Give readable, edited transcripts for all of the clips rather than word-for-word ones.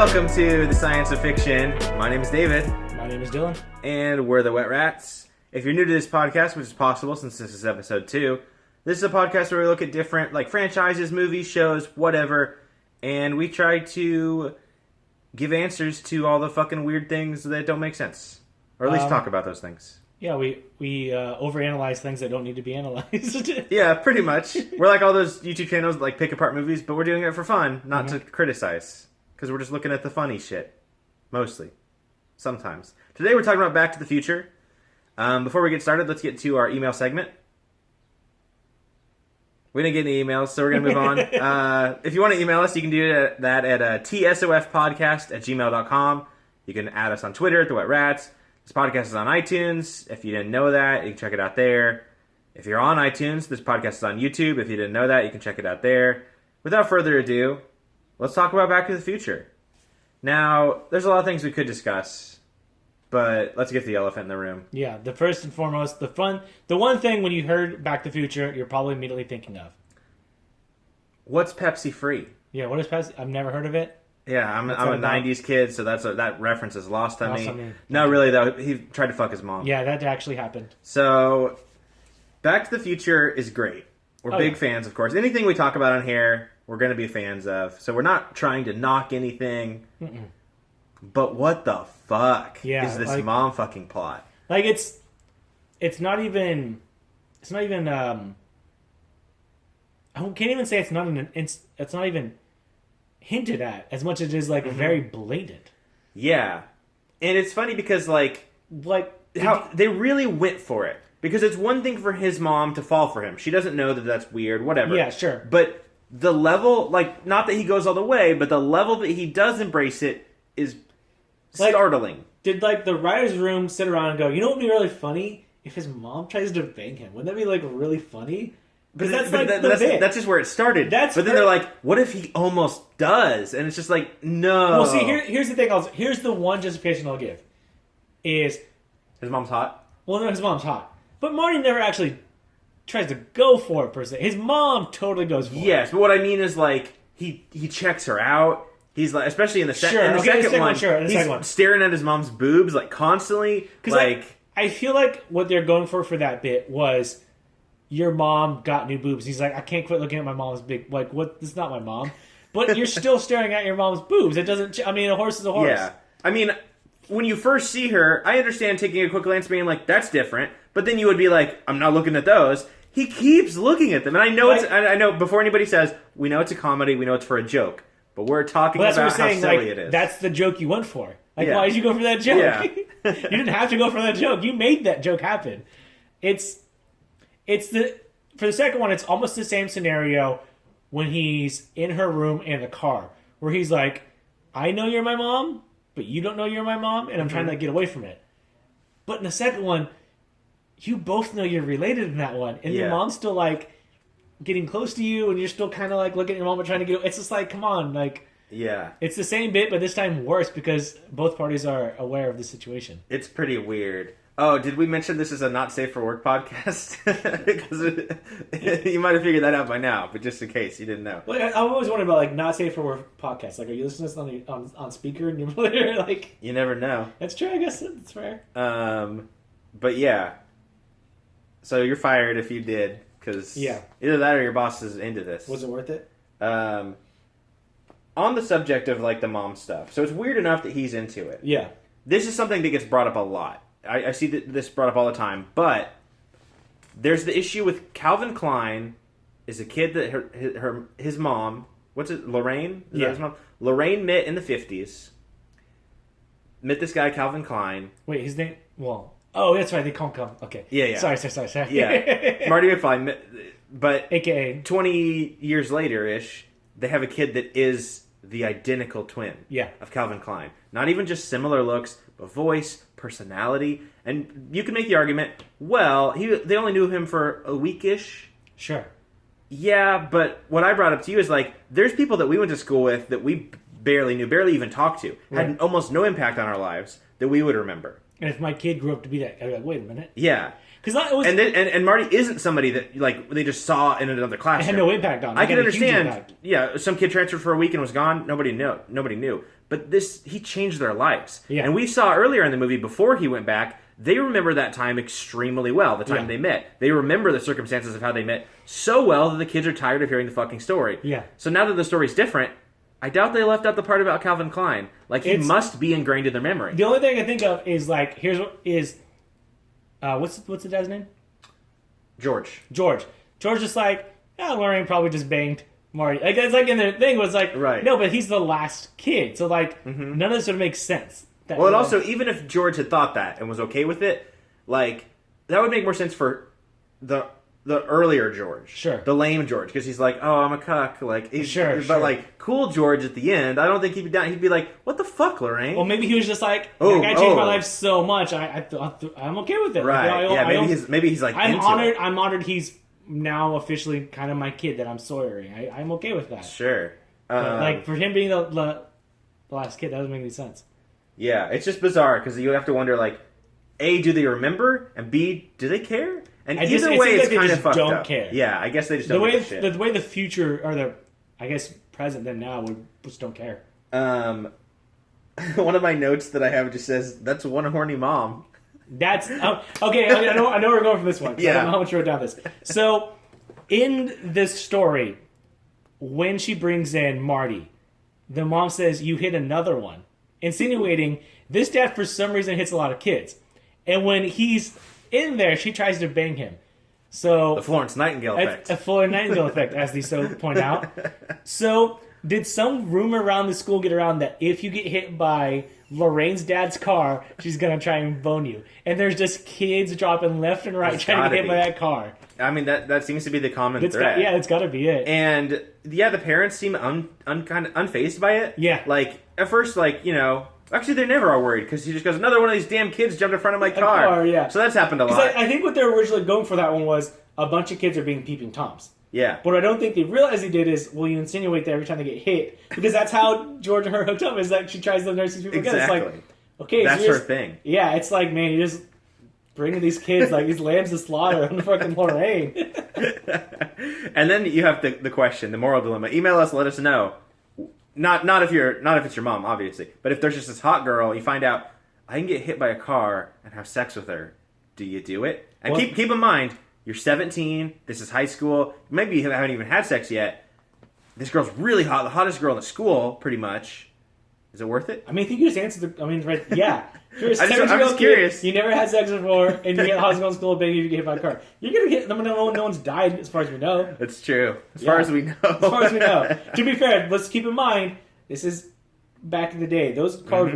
Welcome to the Science of Fiction. My name is David. My name is Dylan. And we're the Wet Rats. If you're new to this podcast, which is possible since this is episode 2, this is a podcast where we look at different franchises, movies, shows, whatever, and we try to give answers to all the fucking weird things that don't make sense. Or at least talk about those things. Yeah, we overanalyze things that don't need to be analyzed. Yeah, pretty much. We're like all those YouTube channels that pick apart movies, but we're doing it for fun, not to criticize. Because we're just looking at the funny shit. Mostly. Sometimes. Today we're talking about Back to the Future. Before we get started, let's get to our email segment. We didn't get any emails, so we're going to move on. If you want to email us, you can do that at tsofpodcast@gmail.com. You can add us on Twitter at The Wet Rats. This podcast is on iTunes. If you didn't know that, you can check it out there. If you're on iTunes, this podcast is on YouTube. If you didn't know that, you can check it out there. Without further ado, let's talk about Back to the Future. Now, there's a lot of things we could discuss, but let's get the elephant in the room. Yeah, the first and foremost, the one thing when you heard Back to the Future, you're probably immediately thinking of. What's Pepsi free? Yeah, what is Pepsi? I've never heard of it. Yeah, I'm a 90s kid, so that reference is lost on me. No, really, though. He tried to fuck his mom. Yeah, that actually happened. So, Back to the Future is great. We're big fans, of course. Anything we talk about on here, we're going to be fans of. So we're not trying to knock anything. Mm-mm. But what the fuck is this mom fucking plot? It's not even... I can't even say it's not even hinted at as much as it is very blatant. Yeah. And it's funny because they really went for it. Because it's one thing for his mom to fall for him. She doesn't know that that's weird, whatever. Yeah, sure. But the level, not that he goes all the way, but the level that he does embrace it is startling. Did the writer's room sit around and go, you know what would be really funny? If his mom tries to bang him. Wouldn't that be really funny? But that's just where it started. But then they're like, what if he almost does? And it's just no. Well, see, here's the thing. Here's the one justification I'll give. Is his mom's hot? Well, no, his mom's hot. But Marty never actually tries to go for it, per se. His mom totally goes for it. Yes, but what I mean is, he checks her out. He's especially in the, second one, he's staring at his mom's boobs, constantly. Because, I feel like what they're going for that bit was, your mom got new boobs. He's like, I can't quit looking at my mom's big... what? This is not my mom. But you're still staring at your mom's boobs. It doesn't... a horse is a horse. Yeah. When you first see her, I understand taking a quick glance being that's different. But then you would be I'm not looking at those. He keeps looking at them. And I know I know before anybody says, we know it's a comedy, we know it's for a joke. But we're talking about how silly it is. That's the joke you went for. Why did you go for that joke? Yeah. You didn't have to go for that joke. You made that joke happen. For the second one, it's almost the same scenario when he's in her room in the car. Where he's like, I know you're my mom, but you don't know you're my mom, and I'm trying to get away from it. But in the second one, you both know you're related in that one, and your mom's still getting close to you, and you're still kind of looking at your mom and trying to get. It's just come on, yeah. It's the same bit, but this time worse because both parties are aware of the situation. It's pretty weird. Oh, did we mention this is a not safe for work podcast? Because you might have figured that out by now, but just in case you didn't know. Well, I always wondered about not safe for work podcasts. Are you listening to this on speaker and you're You never know. That's true. I guess that's fair. But yeah. So you're fired if you did, because either that or your boss is into this. Was it worth it? On the subject of the mom stuff, so it's weird enough that he's into it. Yeah. This is something that gets brought up a lot. I see this brought up all the time, but there's the issue with Calvin Klein is a kid that his mom, what's it, Lorraine? Is that his mom? Lorraine met in the 50s. Met this guy, Calvin Klein. Wait, his name? Well, oh, that's right. They call him. Okay. Yeah. Sorry. Yeah. Marty McFly. But AKA 20 years later-ish, they have a kid that is the identical twin of Calvin Klein. Not even just similar looks, but voice, personality. And you can make the argument, they only knew him for a week-ish. Sure. Yeah, but what I brought up to you is there's people that we went to school with that we barely knew, barely even talked to, had Right. almost no impact on our lives that we would remember. And if my kid grew up to be that, I'd be like, wait a minute. Yeah. Because it was, And then and Marty isn't somebody that like they just saw in another it classroom. had no impact on him. I It can had a huge understand. impact. Yeah, some kid transferred for a week and was gone. Nobody knew. But he changed their lives. Yeah. And we saw earlier in the movie before he went back, they remember that time extremely well. The time Yeah. they met, they remember the circumstances of how they met so well that the kids are tired of hearing the fucking story. Yeah. So now that the story's different, I doubt they left out the part about Calvin Klein. Like he It's- must be ingrained in their memory. The only thing I can think of is like, what's the dad's name? George. George. George is like, yeah, Lorraine probably just banged Marty. Like it's like in their thing was like, Right. no, but he's the last kid, so like none of this would make sense. That- Well, and also, even if George had thought that and was okay with it, like that would make more sense for the earlier George, Sure. the lame George, because he's like, oh, I'm a cuck, like, Sure, but sure. like cool George at the end, I don't think he'd be down. He'd be like, what the fuck, Lorraine? well, maybe he was just like, Oh, that guy changed my oh. life so much. I'm okay with it. Like, right? I don't- Maybe he's like, I'm into honored. it. I'm honored. He's now officially kind of my kid that I'm sawyering. I'm okay with that. Sure. But, like for him being the last kid, that doesn't make any sense. Yeah, it's just bizarre because you have to wonder, like, A, do they remember, and B, do they care? And I just- either it way, seems it's like they kind of just fucked don't up. care. Yeah, I guess they just The don't way give a shit. the way the future or the I guess present them now would just don't care. One of my notes that I have just says, "That's one horny mom." That's okay. I know where we're going from this one. 'Cause I Yeah. don't know how much you wrote down this. So, in this story, when she brings in Marty, the mom says, "You hit another one," insinuating this dad for some reason hits a lot of kids, and when he's in there, she tries to bang him. So The Florence Nightingale it's effect. a Florence Nightingale effect, as they so point out. So, did some rumor around the school get around that if you get hit by Lorraine's dad's car, she's gonna try and bone you? And there's just kids dropping left and right It's trying to gotta get hit by be. that car. I mean, that seems to be the common It's thread. it's got to be it. And yeah, the parents seem kind of unfazed by it. Yeah. Like at first, like actually they never are worried because he just goes, another one of these damn kids jumped in front of my car. car, yeah. So that's happened a lot. Because I think what they were originally going for that one was a bunch of kids are being peeping toms. Yeah. What I don't think they realized they did is, well, you insinuate that every time they get hit, because that's how George and her hooked up. Is that she tries to nurse these people together. It's Exactly. like, okay, so That's you're her just- thing. Yeah, it's like, man, you just bringing these kids like these lambs to slaughter on the fucking Lorraine. And then you have the question, the moral dilemma. Email us, let us know. Not if it's your mom, obviously, but if there's just this hot girl, you find out I can get hit by a car and have sex with her. Do you do it? And Well- keep in mind, you're 17. This is high school. Maybe you haven't even had sex yet. This girl's really hot, the hottest girl in the school, pretty much. Is it worth it? I mean, I think you just answered right, yeah. If you're a I'm 17-year-old just kid, curious. You never had sex before, and you get hospital school, baby, you get hit by a car. You're gonna get. No one's died as far as we know. That's true. As Yeah. far as we know. As far as we know. To be fair, let's keep in mind this is back in the day. Those cars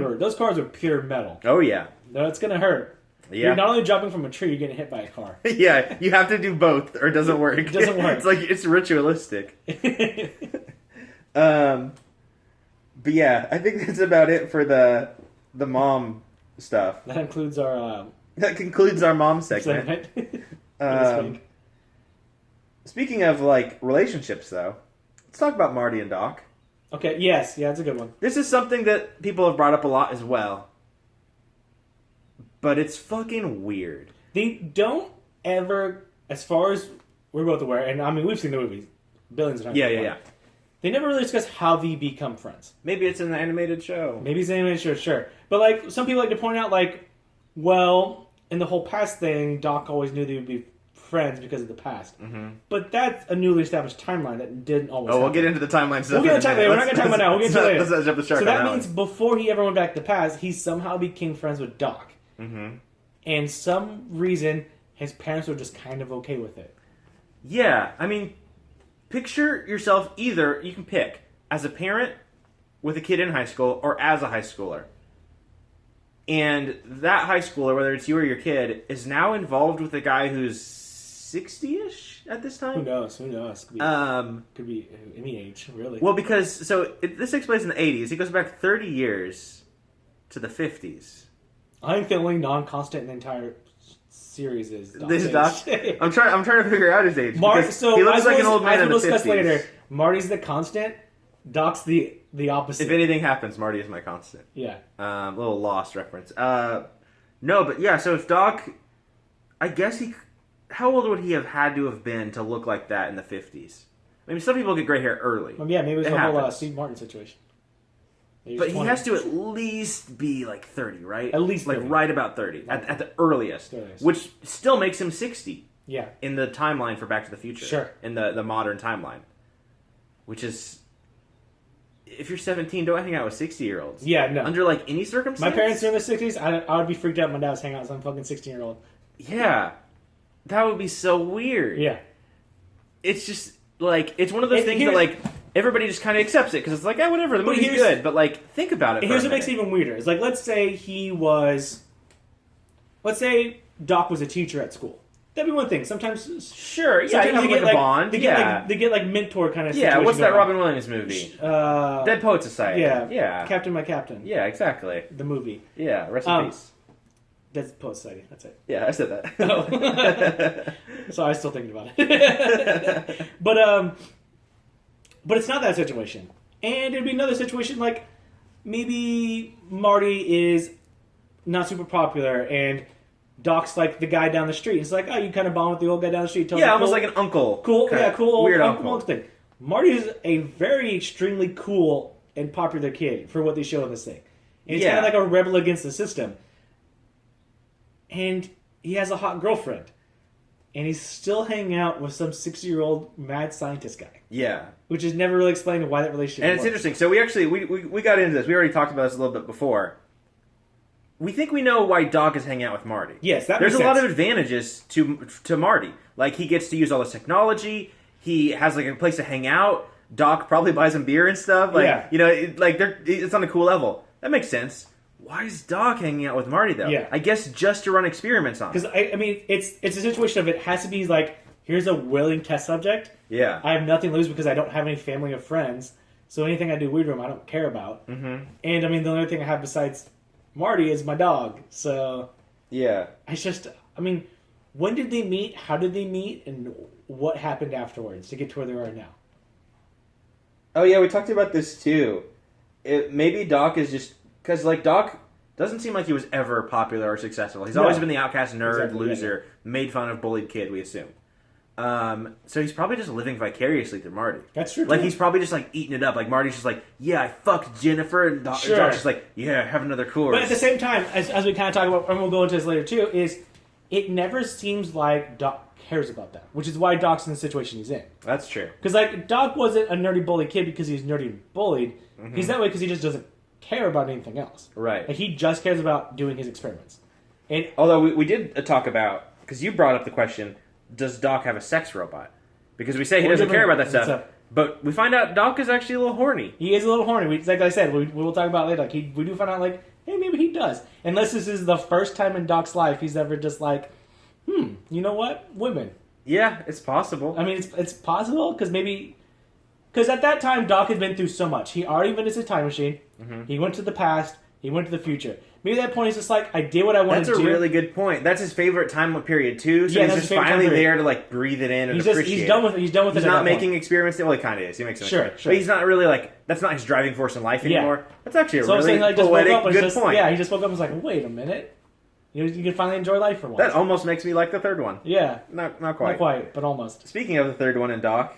were pure metal. Oh yeah. No, it's gonna hurt. Yeah. You're not only jumping from a tree, you're getting hit by a car. Yeah, you have to do both, or it doesn't work. It doesn't work. It's like it's ritualistic. But yeah, I think that's about it for the mom stuff. That includes our That concludes our mom segment. segment. this week. Speaking of like relationships, though, let's talk about Marty and Doc. Okay. Yes. Yeah, that's a good one. This is something that people have brought up a lot as well, but it's fucking weird. They don't ever, as far as we're both aware, and I mean we've seen the movies billions of times. Yeah. They never really discuss how they become friends. Maybe it's in the animated show. Maybe it's animated, sure. But like some people like to point out, like, well, in the whole past thing, Doc always knew they would be friends because of the past. Mm-hmm. But that's a newly established timeline that didn't always. We'll happen. get into the timeline stuff. We'll get into the timeline. We're not going to talk about it now. We'll get into it later. Let's not jump the shark So on that that means one. before he ever went back to the past, he somehow became friends with Doc. Mm-hmm. And some reason, his parents were just kind of okay with it. Yeah, I mean, picture yourself either, you can pick, as a parent with a kid in high school or as a high schooler. And that high schooler, whether it's you or your kid, is now involved with a guy who's 60-ish at this time? Who knows? Could be any age, really. Well, because, this takes place in the 80s. He goes back 30 years to the 50s. I think the only non-constant in the entire series is Doc's This age. Doc, I'm trying to figure out his age. Mark, because so he looks as like an we'll- old man as in the we'll discuss 50s. later, Marty's the constant, Doc's the the opposite. If anything happens, Marty is my constant. Yeah. Little Lost reference. No, but yeah. So if Doc, I guess how old would he have had to have been to look like that in the 50s? I mean, some people get gray hair early. Well, yeah, maybe it was It the whole happens. Steve Martin situation. Maybe But was he 20. has to at least be like 30, right? At least like 30. right about 30 at the earliest, Earliest. which still makes him 60 Yeah. in the timeline for Back to the Future. Sure. In the modern timeline, which is, if you're 17, don't hang out with 60-year-olds. Yeah, no. Under like any circumstance. My parents are in their 60s. I would be freaked out if my dad was hanging out with some fucking 16-year-old. Yeah, that would be so weird. Yeah. It's just like it's one of those And things that like everybody just kind of accepts it because it's like, whatever, the movie's here's- good. But like, think about it. Here's for a what makes it minute. even weirder. It's like, let's say Doc was a teacher at school. That'd be one thing. Sometimes Sure, yeah, you sometimes have they like get a bond. they get like mentor kind of Yeah, situation what's that going Robin Williams movie? on. Dead Poet Society. Yeah. Yeah. Captain My Captain. Yeah, exactly. The movie. Yeah, rest in Um, peace. That's Poet Society. That's it. Yeah, I said that. Oh. So I was still thinking about it. But it's not that situation. And it'd be another situation like maybe Marty is not super popular and Doc's like the guy down the street. It's like, oh, you kind of bond with the old guy down the street. Tells Yeah, you almost cool- like an uncle. cool, kinda yeah, cool, weird uncle uncle. thing. Marty is a very extremely cool and popular kid for what they show in this thing. And he's Yeah. kind of like a rebel against the system. And he has a hot girlfriend. And he's still hanging out with some 60-year-old mad scientist guy. Yeah, Which is never really explained why that relationship and it's works. interesting. So we actually we got into this. We already talked about this a little bit before. We think we know why Doc is hanging out with Marty. Yes, that There's makes a lot sense. of advantages to Marty. Like he gets to use all this technology. He has like a place to hang out. Doc probably buys him beer and stuff. Like Yeah. it's on a cool level. That makes sense. Why is Doc hanging out with Marty though? Yeah. I guess just to run experiments on. Because, I mean, it's a situation of it has to be like, here's a willing test subject. Yeah. I have nothing to lose because I don't have any family or friends. So anything I do weird to him, I don't care about. Mm-hmm. And, I mean, the only thing I have besides Marty is my dog. So Yeah. it's just, I mean, when did they meet? How did they meet? And what happened afterwards to get to where they are now? Oh yeah, we talked about this too. Maybe Doc is just because like Doc doesn't seem like he was ever popular or successful. He's always No. been the outcast nerd, Exactly, loser, made fun of, bullied kid. We assume. So he's probably just living vicariously through Marty. That's true. Like too. he's probably just like eating it up. Like Marty's just like, yeah, I fucked Jennifer, and Doc's Sure. just like, yeah, have another course. But at the same time, as we kind of talk about, and we'll go into this later too, is it never seems like Doc cares about that, which is why Doc's in the situation he's in. That's true. Because like Doc wasn't a nerdy bully kid because he was nerdy and bullied. Mm-hmm. He's that way because he just doesn't care about anything else. Right. Like he just cares about doing his experiments. And Although we did talk about because you brought up the question, does Doc have a sex robot? Because we say he Well, doesn't care about that that's stuff, a- but we find out Doc is actually a little horny. he is a little horny. Like I said, we will talk about it later. Like we do find out like, hey, maybe he does. Unless this is the first time in Doc's life he's ever just like, you know what, women. Yeah, it's possible. I mean, it's possible because at that time Doc had been through so much. He already invented his time machine. Mm-hmm. He went to the past. He went to the future. Maybe at that point he's just like, I did what I wanted That's to a do. really good point. That's his favorite time period too. So Yeah, he's that's just his favorite finally time period. there to like breathe it in and He's appreciate. done with it. He's done with He's it. at not that point. making experiments. Well, he kind of is. He makes some Sure, experiments. sure. But he's not really like that's not his driving force in life Yeah. anymore. That's actually a So I'm really saying, like, just woke poetic up and good just, point. Yeah, he just woke up and was like, wait a minute. You can finally enjoy life for once. That almost makes me like the third one. Yeah, Not quite. not quite, but almost. Speaking of the third one and Doc,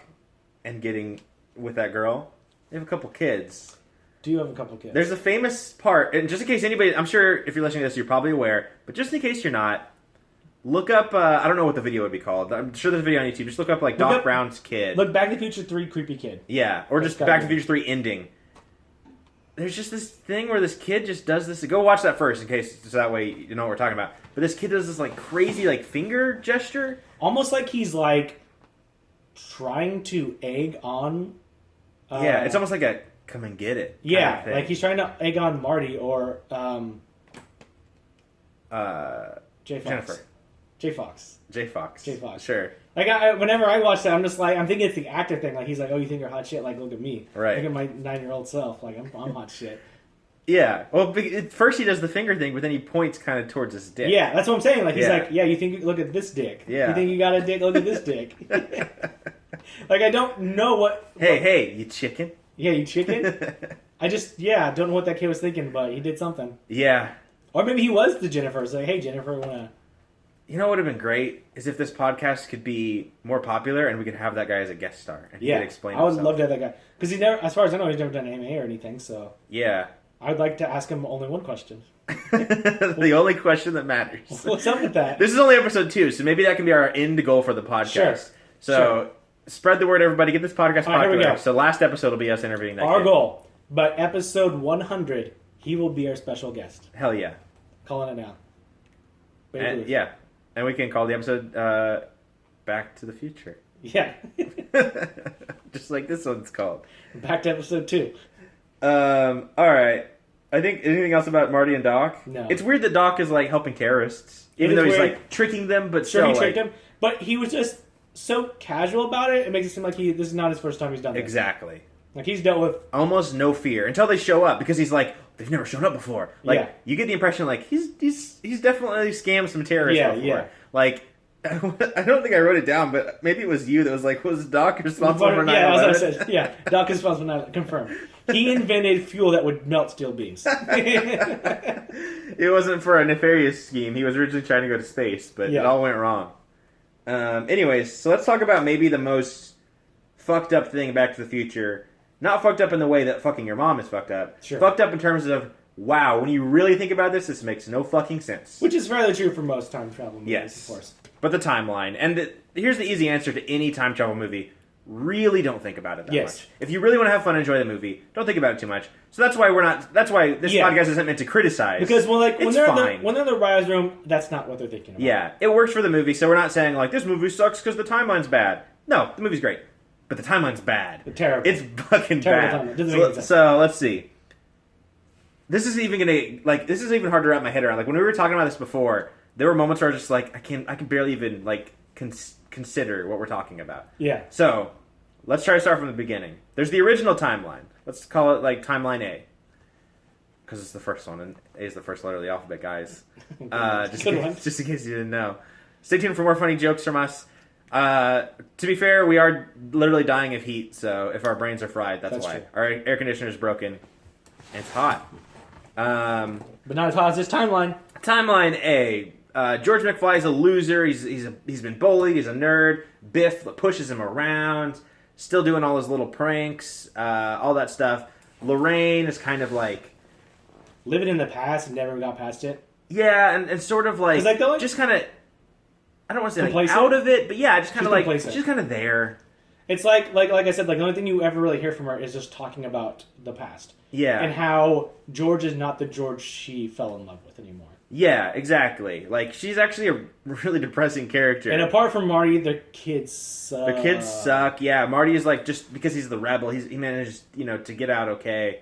and getting with that girl, they have a couple kids. Do you have a couple kids? There's a famous part, and just in case anybody, I'm sure if you're listening to this, you're probably aware, but just in case you're not, look up, I don't know what the video would be called. I'm sure there's a video on YouTube. Just look up, like, Doc up- Brown's kid. Look, Back to the Future 3 creepy kid. Yeah, or That's just gotta Back to be. the Future 3 ending. There's just this thing where this kid just does this. Go watch that first, in case, so that way you know what we're talking about. But this kid does this, like, crazy, like, finger gesture. Almost like he's like trying to egg on. Yeah, it's almost like a come and get it. kind Yeah, of thing. like he's trying to egg on Marty or Jay Fox. Jennifer. Jay Fox. J Fox. J. Fox. Sure. Like whenever I watch that, I'm just like I'm thinking it's the actor thing. Like he's like, oh, you think you're hot shit? Like look at me. Right. Look at my 9-year-old self. Like I'm hot shit. Yeah. Well, at first he does the finger thing, but then he points kind of towards his dick. Yeah, that's what I'm saying. Like he's Yeah. like, yeah, you think look at this dick. Yeah. You think you got a dick? Look at this dick. Like I don't know what. Hey, you chicken. Yeah, you chicken? Don't know what that kid was thinking, but he did something. Yeah. Or maybe he was the Jennifer. It's like, hey, Jennifer, wanna... You know what would have been great is if this podcast could be more popular and we could have that guy as a guest star and he could explain I would himself. love to have that guy. Because he's never, as far as I know, he's never done AMA or anything, so... Yeah. I'd like to ask him only one question. The only question that matters. What's up with that? This is only episode 2, so maybe that can be our end goal for the podcast. Sure. So spread the word, everybody. Get this podcast All right, here we popular. go. So last episode will be us interviewing that Our kid. goal. By episode 100, he will be our special guest. Hell yeah. Calling it now. Babe And, Ruth. yeah. And we can call the episode Back to the Future. Yeah. Just like this one's called. Back to episode 2. All right. I think anything else about Marty and Doc? No. It's weird that Doc is like helping terrorists, even is though he's weird. like tricking them, but Sure, still he tricked like, him, but he was just so casual about it. It makes it seem like this is not his first time he's done this. exactly. Like he's dealt with. Almost no fear until they show up because he's like they've never shown up before. Like Yeah. you get the impression like he's definitely scammed some terrorists Yeah, before. yeah. Like I don't think I wrote it down, but maybe it was you that was like, was Doc responsible for 9/11? Yeah, that's what I said. Yeah, Doc is responsible for 9/11. Confirmed. He invented fuel that would melt steel beams. It wasn't for a nefarious scheme. He was originally trying to go to space, but Yeah. it all went wrong. Anyways, so let's talk about maybe the most fucked up thing in Back to the Future. Not fucked up in the way that fucking your mom is fucked up. Sure. Fucked up in terms of, wow, when you really think about this makes no fucking sense. Which is fairly true for most time travel movies, Yes. of course. But the timeline. And here's the easy answer to any time travel movie. Really don't think about it that Yes. much. If you really want to have fun and enjoy the movie, don't think about it too much. So that's why that's why this Yeah. podcast isn't meant to criticize. Because when It's they're fine. when they're in the writer's room, that's not what they're thinking about. Yeah, it works for the movie, so we're not saying, like, this movie sucks because the timeline's bad. No, the movie's great. But the timeline's bad. Terrible. It's fucking Terrible bad. timeline. Doesn't make any sense. So, let's see. This is even hard to wrap my head around. Like, when we were talking about this before, there were moments where I was just like, I can barely even, like, consider what we're talking about. Yeah. So, let's try to start from the beginning. There's the original timeline. Let's call it, like, timeline A. Because it's the first one, and A is the first letter of the alphabet, guys. Just in case you didn't know. Stay tuned for more funny jokes from us. To be fair, we are literally dying of heat, so if our brains are fried, that's why. True. Our air conditioner is broken, and it's hot. But not as hot as this timeline. Timeline A. George McFly is a loser. He's been bullied. He's a nerd. Biff pushes him around. Still doing all his little pranks, all that stuff. Lorraine is kind of like, Living in the past and never got past it. yeah, and sort of like, 'Cause, like, the only- just kind of, I don't want to say like Complacent? out of it, but yeah, just kind of She's like, complacent. she's kind of there. It's like I said, like the only thing you ever really hear from her is just talking about the past. Yeah. And how George is not the George she fell in love with anymore. Yeah, exactly. Like, she's actually a really depressing character. And apart from Marty, the kids suck. The kids suck. Yeah, Marty is like, just because he's the rebel, he manages, to get out okay.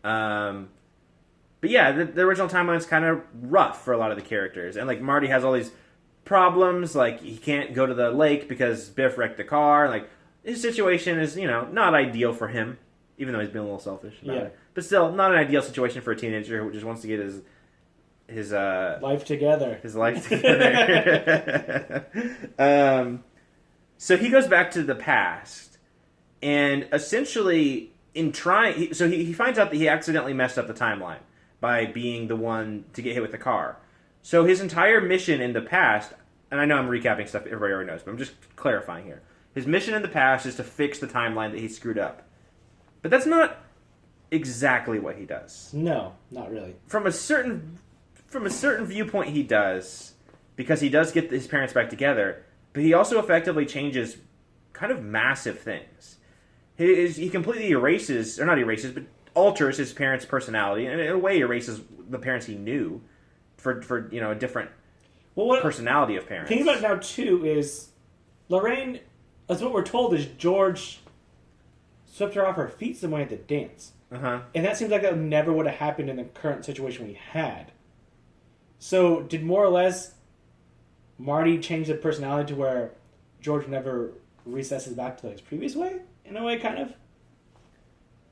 But yeah, the original timeline's kind of rough for a lot of the characters. And like, Marty has all these problems, like he can't go to the lake because Biff wrecked the car. Like, his situation is, not ideal for him, even though he's being a little selfish about Yeah. it. But still, not an ideal situation for a teenager who just wants to get his Life together. his life together. So he goes back to the past, and essentially, in trying, he finds out that he accidentally messed up the timeline by being the one to get hit with the car. So his entire mission in the past, and I know I'm recapping stuff everybody already knows, but I'm just clarifying here. His mission in the past is to fix the timeline that he screwed up. But that's not exactly what he does. No, not really. From a certain viewpoint, he does, because he does get his parents back together, but he also effectively changes kind of massive things. He completely but alters his parents' personality, and in a way erases the parents he knew for a different personality of parents. The thing about it now, too, is Lorraine, that's what we're told, is George swept her off her feet some way at the dance. Uh-huh. And that seems like that never would have happened in the current situation we had. So, did more or less Marty change the personality to where George never recesses back to his previous way? In a way, kind of?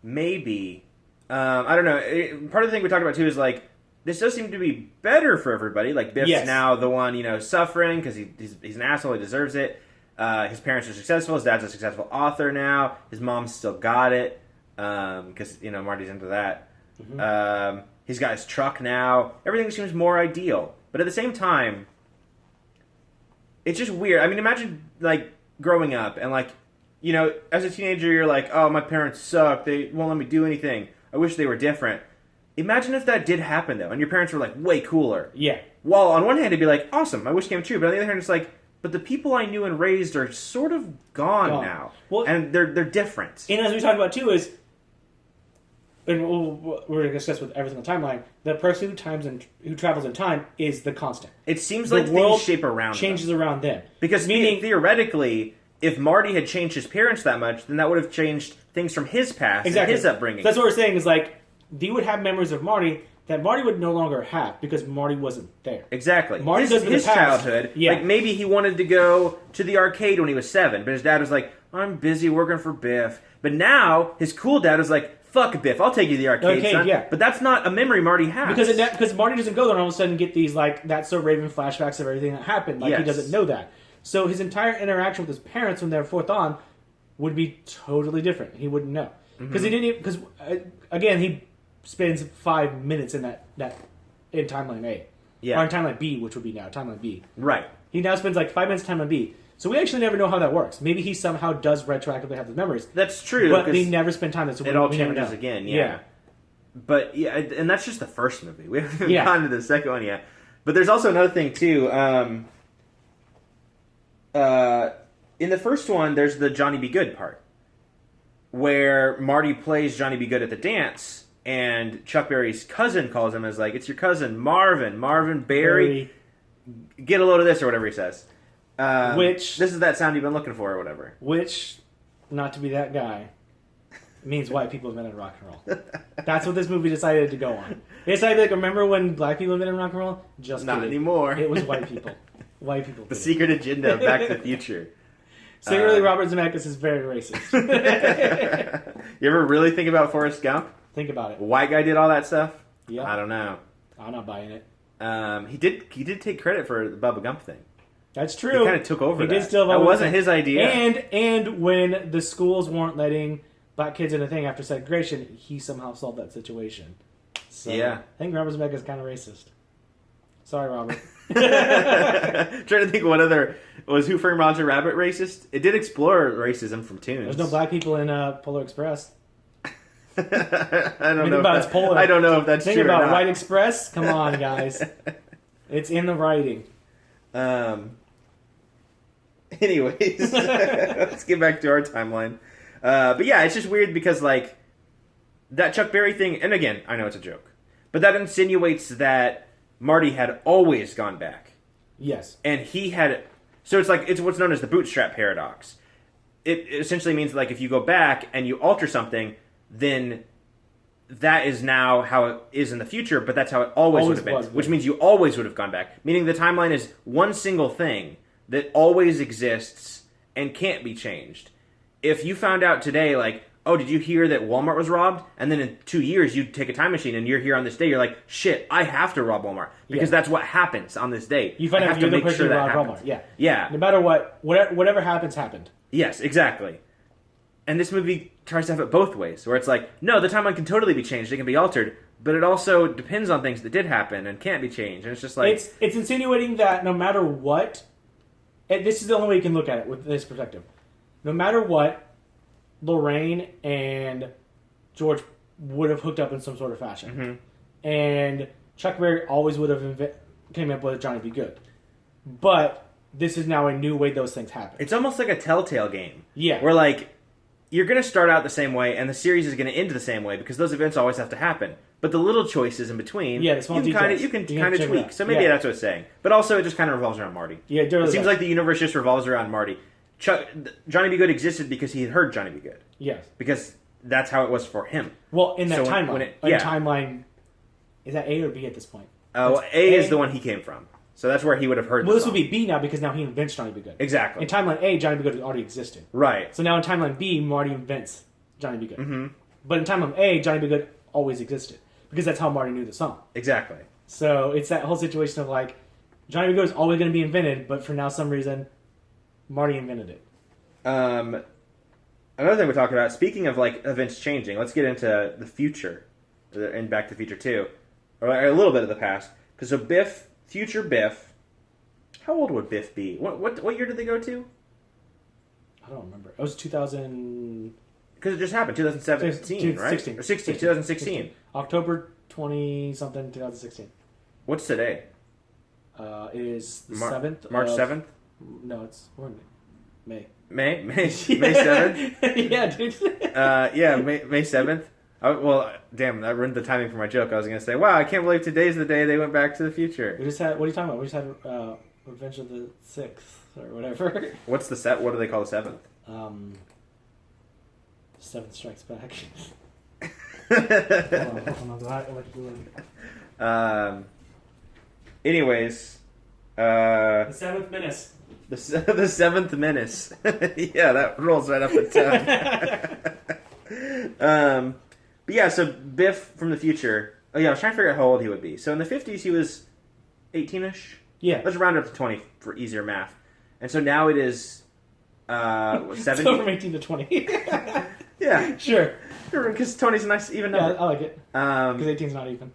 Maybe. I don't know. Part of the thing we talked about, too, is like, this does seem to be better for everybody. Like, Biff's now the one, suffering because he's an asshole. He deserves it. His parents are successful. His dad's a successful author now. His mom's still got it. because Marty's into that. He's got his truck now. Everything seems more ideal, but at the same time, it's just weird. I mean, imagine like growing up and like as a teenager, you're like, oh, my parents suck. They won't let me do anything. I wish they were different. Imagine if that did happen though, and your parents were like way cooler. Yeah. Well, on one hand, it'd be like, awesome. I wish it came true, but on the other hand, it's like, but the people I knew and raised are sort of gone now, and they're different. And as we talked about too, is, and we're going to discuss with everything on the timeline, the person who travels in time is the constant. It seems like things shape around changes around them. Because theoretically, if Marty had changed his parents that much, then that would have changed things from his past and his upbringing. So that's what we're saying is like, they would have memories of Marty that Marty would no longer have because Marty wasn't there. Exactly. Marty does his childhood. Yeah. Like maybe he wanted to go to the arcade when he was 7, but his dad was like, I'm busy working for Biff. But now his cool dad is like, fuck Biff, I'll take you to the arcade, son. Yeah. But that's not a memory Marty has. Because Marty doesn't go there and all of a sudden get these like That's So Raven flashbacks of everything that happened. Like he doesn't know that. So his entire interaction with his parents when they're fourth on would be totally different. He wouldn't know. Because again, he spends 5 minutes in in timeline A. Yeah. Or in timeline B, which would be now timeline B. Right. He now spends like 5 minutes in timeline B. So we actually never know how that works. Maybe he somehow does retroactively have those memories. That's true. But they never spend time. So it all changes again, yeah. But, yeah, and that's just the first movie. We haven't gone to the second one yet. But there's also another thing, too. In the first one, there's the Johnny Be Good part. Where Marty plays Johnny Be Good at the dance, and Chuck Berry's cousin calls him as like, it's your cousin, Marvin Berry. Get a load of this, or whatever he says. This is that sound you've been looking for, or whatever. Which, not to be that guy, means white people invented rock and roll. That's what this movie decided to go on. It decided, like, remember when black people invented rock and roll? Just not kidding. anymore. It was white people. White people. The secret agenda of Back to the Future. So really, Robert Zemeckis is very racist. You ever really think about Forrest Gump? Think about it. White guy did all that stuff? Yeah. I don't know. I'm not buying it. He did take credit for the Bubba Gump thing. That's true. He kind of took over that. Did still that wasn't his idea. And when the schools weren't letting black kids in a thing after segregation, he somehow solved that situation. So, yeah. I think Robert Zemeckis is kind of racist. Sorry, Robert. Trying to think what other... Was Who Framed Roger Rabbit racist? It did explore racism from Toons. There's no black people in Polar Express. I don't know. It's Polar. I don't know if that's Think true about or not. White Express. Come on, guys. It's in the writing. Anyways, let's get back to our timeline. But yeah, it's just weird because like that Chuck Berry thing, and again, I know it's a joke, but that insinuates that Marty had always gone back. Yes. And he had... So it's what's known as the bootstrap paradox. It essentially means like if you go back and you alter something, then that is now how it is in the future, but that's how it always would have been. Which means you always would have gone back. Meaning the timeline is one single thing that always exists and can't be changed. If you found out today, like, oh, did you hear that Walmart was robbed? And then in 2 years, you take a time machine and you're here on this day. You're like, shit, I have to rob Walmart. Because that's what happens on this day. You find out you're the person who robbed Walmart. Yeah. Yeah. No matter what, whatever happens, happened. Yes, exactly. And this movie tries to have it both ways, where it's like, no, the timeline can totally be changed. It can be altered. But it also depends on things that did happen and can't be changed. And it's just like... It's insinuating that no matter what... And this is the only way you can look at it with this perspective. No matter what, Lorraine and George would have hooked up in some sort of fashion. Mm-hmm. And Chuck Berry always would have came up with Johnny Be Good. But this is now a new way those things happen. It's almost like a Telltale game. Yeah. Where, like, you're going to start out the same way, and the series is going to end the same way, because those events always have to happen. But the little choices in between, the small details. You can kind of tweak. So maybe that's what it's saying. But also, it just kind of revolves around Marty. Yeah, it really seems like the universe just revolves around Marty. Johnny Be Good existed because he had heard Johnny Be Good. Yes. Because that's how it was for him. Well, in that timeline. Timeline, is that A or B at this point? Well, A is the one he came from. So that's where he would have heard this would be B now because now he invents Johnny Be Good. Exactly. In timeline A, Johnny Be Good already existed. Right. So now in timeline B, Marty invents Johnny Be Good. Mm-hmm. But in timeline A, Johnny Be Good always existed. Because that's how Marty knew the song. Exactly. So it's that whole situation of like, Johnny Be Good is always going to be invented, but for now some reason, Marty invented it. another thing we're talking about, speaking of like events changing, let's get into the future and Back to the Future 2. Or a little bit of the past. Because so Biff, future Biff, how old would Biff be? What year did they go to? I don't remember. It was 2000. Because it just happened, 2017, right? 16. Or 2016. October 20 something, 2016. What's today? It is the 7th. March 7th? No, it's we're in May. May 7th? Yeah, dude. May 7th. Well, damn, that ruined the timing for my joke. I was going to say, wow, I can't believe today's the day they went back to the future. We just had, what are you talking about? We just had Revenge of the 6th, or whatever. What's the set? What do they call the 7th? 7th Strikes Back. Anyways. The 7th Menace. The 7th Menace. Yeah, that rolls right off the tongue. But yeah, so Biff from the future. Oh yeah, I was trying to figure out how old he would be. So in the 50s, he was 18-ish. Yeah. Let's round it up to 20 for easier math. And so now it is 70. So from 18 to 20. Yeah. Sure. Because 20's a nice even number. Yeah, I like it. Because 18's not even.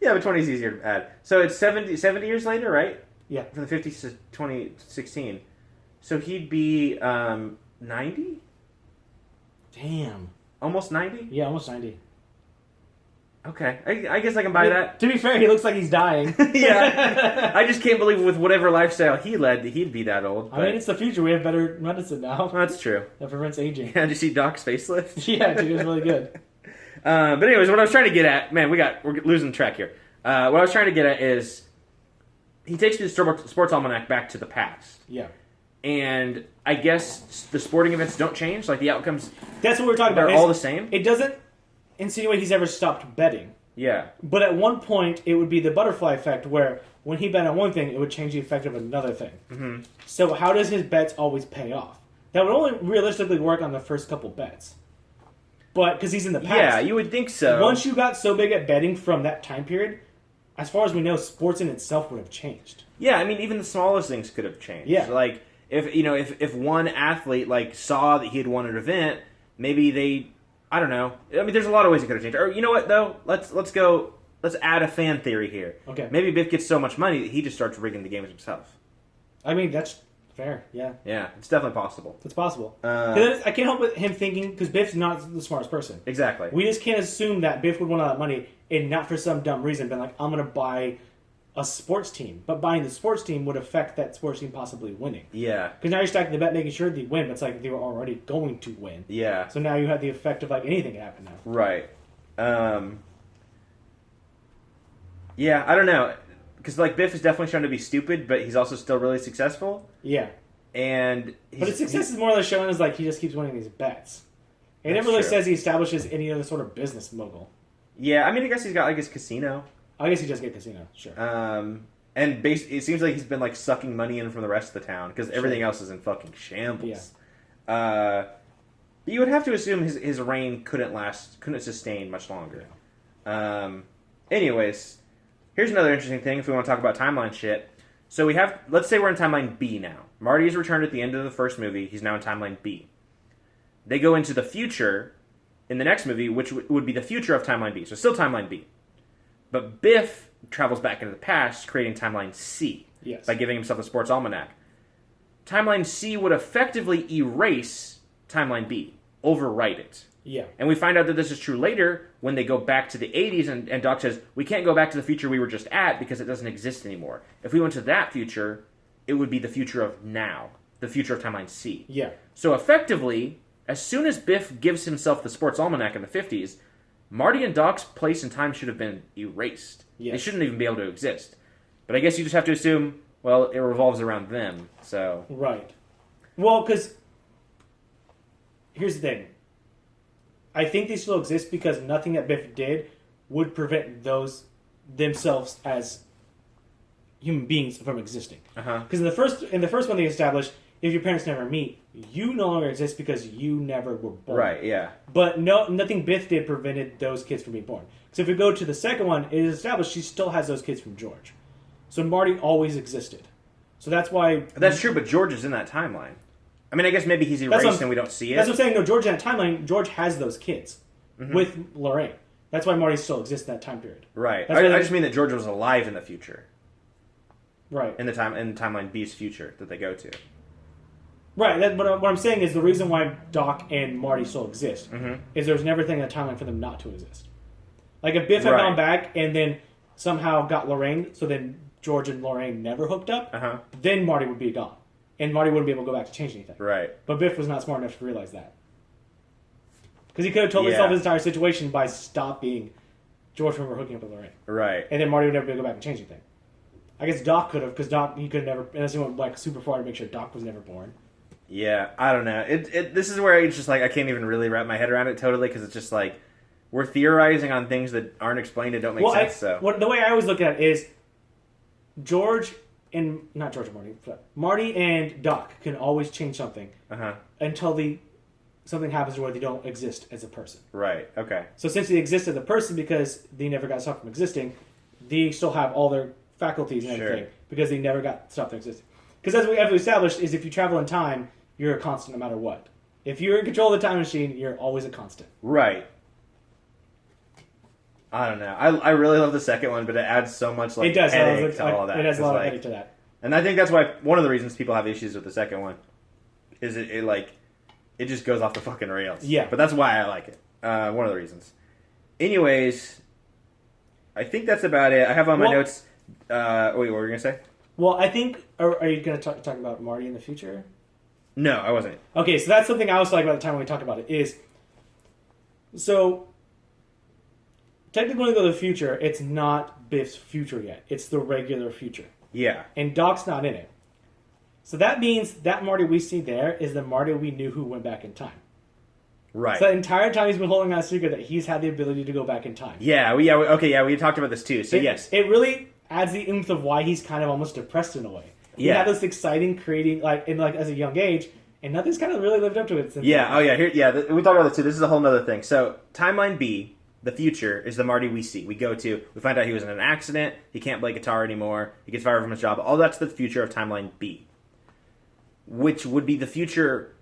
Yeah, but 20 is easier to add. So it's 70 years later, right? Yeah. From the 50s to 2016. So he'd be 90? Damn. Almost 90? Yeah, almost 90. Okay. I guess I can buy that. To be fair, he looks like he's dying. Yeah. I just can't believe with whatever lifestyle he led, he'd be that old. I mean, it's the future. We have better medicine now. That's true. That prevents aging. Yeah, did you see Doc's facelift? Yeah, dude, it was really good. But anyways, what I was trying to get at, man, we're losing track here. What I was trying to get at is he takes the sports almanac back to the past. Yeah. And I guess the sporting events don't change, like the outcomes. That's what we're talking about. They're all the same. It doesn't insinuate he's ever stopped betting. Yeah. But at one point, it would be the butterfly effect, where when he bet on one thing, it would change the effect of another thing. Mm-hmm. So how does his bets always pay off? That would only realistically work on the first couple bets. But because he's in the past. Yeah, you would think so. Once you got so big at betting from that time period, as far as we know, sports in itself would have changed. Yeah, I mean, even the smallest things could have changed. Yeah. Like, if one athlete, like, saw that he had won an event, maybe they, I don't know. I mean, there's a lot of ways it could have changed. Or, you know what, though? Let's add a fan theory here. Okay. Maybe Biff gets so much money that he just starts rigging the games himself. I mean, that's fair, yeah. Yeah, it's definitely possible. It's possible. I can't help with him thinking, because Biff's not the smartest person. Exactly. We just can't assume that Biff would want all that money and not for some dumb reason, been like, I'm going to buy a sports team. But buying the sports team would affect that sports team possibly winning. Yeah. Because now you're stacking the bet, making sure they win, but it's like they were already going to win. Yeah. So now you have the effect of like anything can happen now. Right. Yeah, I don't know. Because, like, Biff is definitely shown to be stupid, but he's also still really successful. Yeah. And but his success is more or less shown as like he just keeps winning these bets. It never really says he establishes any other sort of business mogul. Yeah, I mean, I guess he's got like his casino. I guess he does get casino, sure. And it seems like he's been like sucking money in from the rest of the town because everything else is in fucking shambles. Yeah. But you would have to assume his reign couldn't sustain much longer. Anyways, here's another interesting thing if we want to talk about timeline shit. So let's say we're in timeline B now. Marty is returned at the end of the first movie. He's now in timeline B. They go into the future in the next movie, which would be the future of timeline B. So still timeline B. But Biff travels back into the past, creating timeline C. Yes. By giving himself a sports almanac. Timeline C would effectively erase timeline B, overwrite it. Yeah. And we find out that this is true later when they go back to the 80s and Doc says, we can't go back to the future we were just at because it doesn't exist anymore. If we went to that future, it would be the future of now, the future of timeline C. Yeah. So effectively, as soon as Biff gives himself the sports almanac in the 50s, Marty and Doc's place and time should have been erased. Yes. They shouldn't even be able to exist. But I guess you just have to assume, well, it revolves around them, so... Right. Well, because... Here's the thing. I think they still exist because nothing that Biff did would prevent those themselves as human beings from existing. Because in the first one they established, if your parents never meet, you no longer exist because you never were born. Right, yeah. But nothing Biff did prevented those kids from being born. So if we go to the second one, it is established she still has those kids from George. So Marty always existed. So that's why... That's true, but George is in that timeline. I mean, I guess maybe he's erased and we don't see it. That's what I'm saying. No, George in that timeline, George has those kids with Lorraine. That's why Marty still exists in that time period. Right. That's I why just mean that George was alive in the future. Right. In timeline B's future that they go to. Right. But what I'm saying is the reason why Doc and Marty still exist is there's never anything in the timeline for them not to exist. Like if Biff had gone back and then somehow got Lorraine, so then George and Lorraine never hooked up, then Marty would be gone. And Marty wouldn't be able to go back to change anything. Right. But Biff was not smart enough to realize that. Because he could have totally solved his entire situation by stopping George from hooking up with Lorraine. Right. And then Marty would never be able to go back and change anything. I guess Doc could have, because Doc, he could never, unless he went like super far to make sure Doc was never born. Yeah, I don't know. This is where it's just like, I can't even really wrap my head around it totally, because it's just like, we're theorizing on things that aren't explained and don't make sense. The way I always look at it is, not George and Marty, but Marty and Doc can always change something until something happens where they don't exist as a person. Right, okay. So since they exist as a person because they never got stopped from existing, they still have all their faculties and everything because they never got stopped from existing. Because as we have established, is if you travel in time, you're a constant no matter what. If you're in control of the time machine, you're always a constant. Right. I don't know. I really love the second one, but it adds so much like headache to all that. It adds a lot of headache to that. And I think that's why one of the reasons people have issues with the second one is it just goes off the fucking rails. Yeah. But that's why I like it. One of the reasons. Anyways, I think that's about it. I have on my notes. Wait, what were you gonna say? Well, I think. Are you gonna talk about Marty in the future? No, I wasn't. Okay, so that's something I was like about the time when we talked about it is. So. Technically, when we go to the future, it's not Biff's future yet. It's the regular future. Yeah. And Doc's not in it. So that means that Marty we see there is the Marty we knew who went back in time. Right. So the entire time he's been holding on a secret that he's had the ability to go back in time. Yeah, we talked about this too. So yes. It really adds the oomph of why he's kind of almost depressed in a way. He had this exciting creating, as a young age, and nothing's kind of really lived up to it since. Yeah, we talked about this too. This is a whole other thing. So, Timeline B, the future, is the Marty we see. We go to, we find out he was in an accident, he can't play guitar anymore, he gets fired from his job. All that's the future of Timeline B. Which would be the future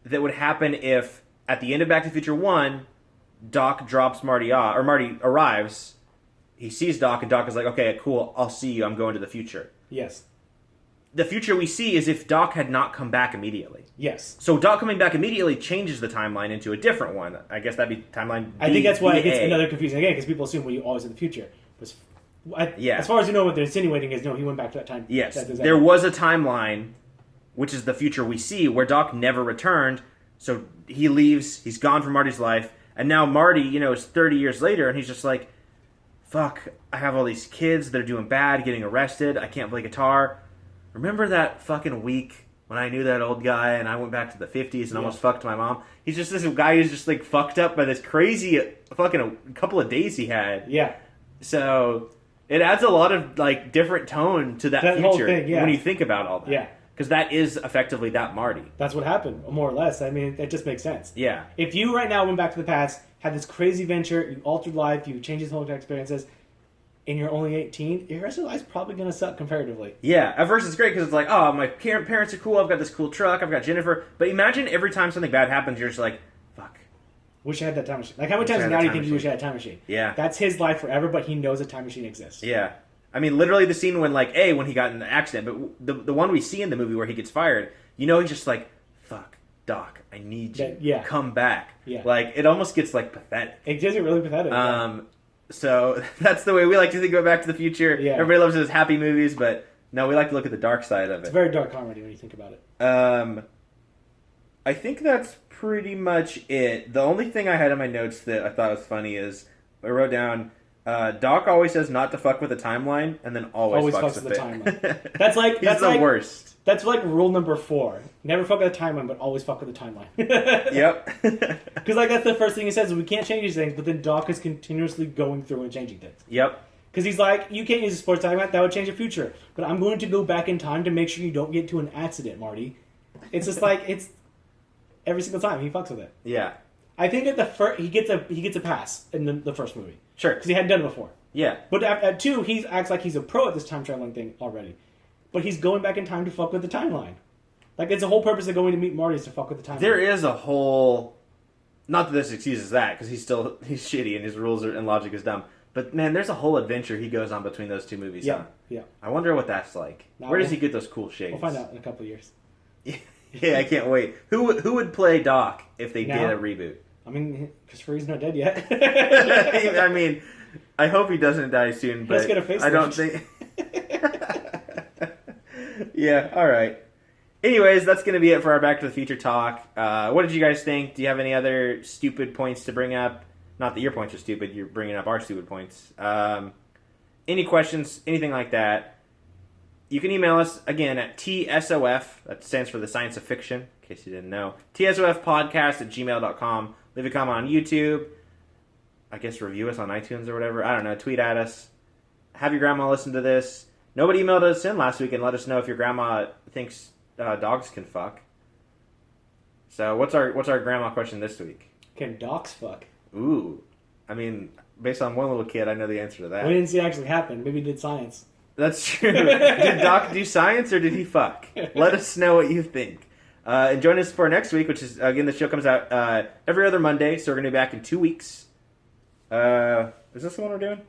that would happen if, at the end of Back to the Future 1, Doc drops Marty off, or Marty arrives, he sees Doc, and Doc is like, okay, cool, I'll see you, I'm going to the future. Yes. The future we see is if Doc had not come back immediately. Yes. So Doc coming back immediately changes the timeline into a different one. I guess that'd be timeline B. I think that's why it gets another confusing again, because people assume, well, you're always in the future. As far as you know, what they're insinuating is, no, he went back to that time. Yes. There was a timeline, which is the future we see, where Doc never returned, so he leaves, he's gone from Marty's life, and now Marty, is 30 years later, and he's just like, fuck, I have all these kids, they're doing bad, getting arrested, I can't play guitar. Remember that fucking week when I knew that old guy and I went back to the 50s and almost fucked my mom? He's just this guy who's just like fucked up by this crazy fucking couple of days he had. Yeah. So it adds a lot of like different tone to that future whole thing, when you think about all that. Yeah. Because that is effectively that Marty. That's what happened, more or less. I mean, it just makes sense. Yeah. If you right now went back to the past, had this crazy venture, you altered life, you changed his whole experiences, and you're only 18, your rest of life's probably going to suck comparatively. Yeah, at first it's great because it's like, oh, my parents are cool, I've got this cool truck, I've got Jennifer. But imagine every time something bad happens, you're just like, fuck. Wish I had that time machine. Like, how many times now do you think you wish I had a time machine? Yeah. That's his life forever, but he knows a time machine exists. Yeah. I mean, literally the scene when, when he got in the accident, but the one we see in the movie where he gets fired, he's just like, fuck, Doc, I need you. Come back. Yeah. It almost gets, pathetic. It does get really pathetic. So that's the way we like to think about Back to the Future. Yeah. Everybody loves those happy movies, but no, we like to look at the dark side of it. It's a very dark comedy when you think about it. I think that's pretty much it. The only thing I had in my notes that I thought was funny is I wrote down, Doc always says not to fuck with the timeline, and then always fucks with the timeline. That's like he's the worst. That's like rule number 4. Never fuck with the timeline, but always fuck with the timeline. Yep. Because that's the first thing he says is we can't change these things, but then Doc is continuously going through and changing things. Yep. Because he's like, you can't use a sports timeline, that would change the future. But I'm going to go back in time to make sure you don't get into an accident, Marty. It's just it's every single time he fucks with it. Yeah. I think at the first he gets a pass in the first movie. Sure. Because he hadn't done it before. Yeah. But at 2, he acts like he's a pro at this time traveling thing already. But he's going back in time to fuck with the timeline. Like, it's the whole purpose of going to meet Marty is to fuck with the time. There is a whole... Not that this excuses that, because he's shitty and his rules and logic is dumb. But, man, there's a whole adventure he goes on between those two movies. Yeah, huh? yeah. I wonder what that's like. Now Where does he get those cool shades? We'll find out in a couple of years. Yeah, I can't wait. Who would play Doc if they Now? did a reboot? I mean, Christopher Reeve's not dead yet. I mean, I hope he doesn't die soon, but Let's get a facelift. I don't think... Yeah, all right. Anyways, that's going to be it for our Back to the Future talk. What did you guys think? Do you have any other stupid points to bring up? Not that your points are stupid. You're bringing up our stupid points. Any questions, anything like that, you can email us, again, at TSOF. That stands for the Science of Fiction, in case you didn't know. TSOFpodcast@gmail.com. Leave a comment on YouTube. I guess review us on iTunes or whatever. I don't know. Tweet at us. Have your grandma listen to this. Nobody emailed us in last week and let us know if your grandma thinks dogs can fuck. So what's our grandma question this week? Can dogs fuck? Ooh, I mean, based on one little kid, I know the answer to that. We didn't see it actually happen. Maybe he did science. That's true. Did Doc do science or did he fuck? Let us know what you think. And join us for next week, which is, again, the show comes out every other Monday, so we're going to be back in 2 weeks. Is this the one we're doing?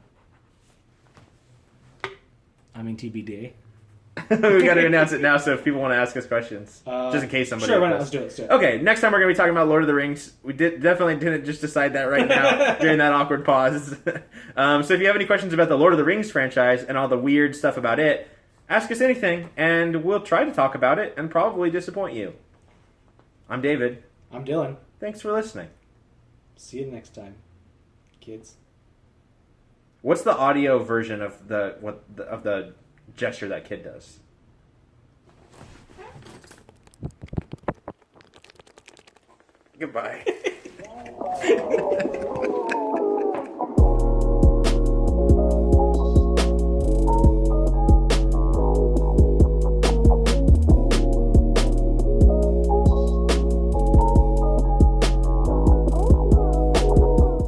I mean, TBD. We got to announce it now, so if people want to ask us questions, just in case somebody. Sure, why does. not? Let's do it. Let's do it. Okay, next time we're going to be talking about Lord of the Rings. We definitely didn't just decide that right now during that awkward pause. So if you have any questions about the Lord of the Rings franchise and all the weird stuff about it, ask us anything, and we'll try to talk about it and probably disappoint you. I'm David. I'm Dylan. Thanks for listening. See you next time, kids. What's the audio version of the gesture that kid does? Goodbye.